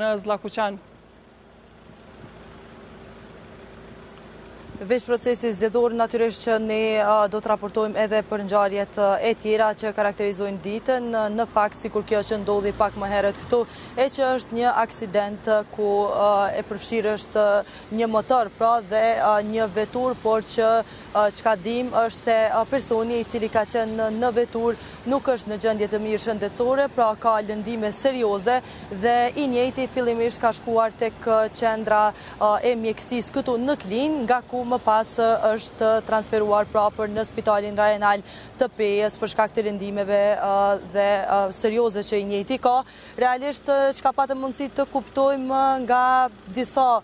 në Zllakuqan. Veç procesi zgjedhor, natyrisht që ne do të raportojmë edhe për ngjarjet e tjera që karakterizojnë ditën, në fakt sikur kjo që ndodhi pak më herët këtu, e që është një aksident ku e përfshirë është një motor, pra dhe një vetur, por që çka dim është se personi i cili ka qenë në vetur nuk është në gjendje të mirë shëndetësore, pra ka lëndime serioze dhe i njëjti fillimisht ka shkuar tek qendra e mjekësisë këtu në Klinë, nga ku më pas është transferuar prapër në spitalin rajonal të Pejës për shkak të lëndimeve dhe serioze që i njëjti ka. Realisht çka patëm mundësi të kuptojmë nga disa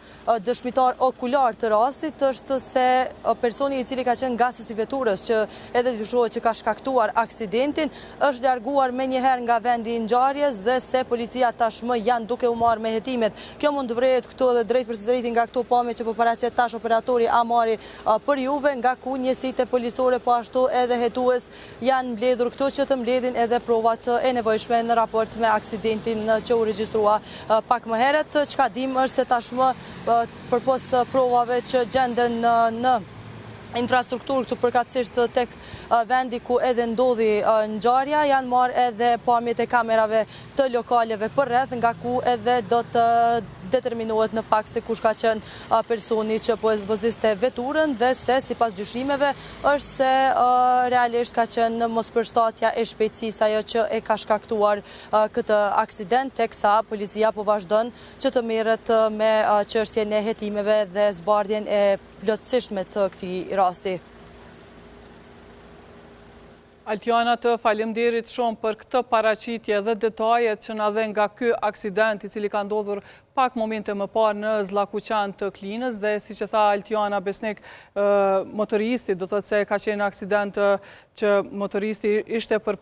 dëshmitar okular të rastit është se personi i cili ka qenë gases i veturës që edhe dyshohet që ka shkaktuar aksidentin është larguar menjëherë nga vendi i ngjarjes dhe se policia tashmë janë duke u marrë me hetimet. Kjo mund të vrehet këtu edhe drejt për drejt nga këto pamje që po paraqet tash operatori Amari për juve, nga ku njësitë policore po ashtu edhe hetues janë mbledhur këtu që të mbledhin edhe provat e nevojshme në raport me aksidentin që u regjistrua pak më herët. Çka dim është se tashmë përpos provave që gjenden në infrastrukturë këtu përkatësisht tek vendi ku edhe ndodhi ngjarja, janë marrë edhe pamjet e kamerave të lokaleve përreth, nga ku edhe do të determinohet në fakt se kush ka qenë personi që po ekspoziste veturën dhe se sipas dyshimeve është se realisht ka qenë mospërshtatja e shpejtësisë ajo që e ka shkaktuar këtë aksident, teksa policia po vazhdon që të merret me çështjen e hetimeve dhe zbardhjen e plotësishme të këtij rasti. Altiana, të faleminderit shumë për këtë paraqitje dhe detajet që na dhe nga ky aksident i cili ka ndodhur pak momente më parë në Zllakuqan të Klinës dhe siç e tha Altiana Besnik, motoristi do të thotë se ka qenë aksident që motoristi ishte për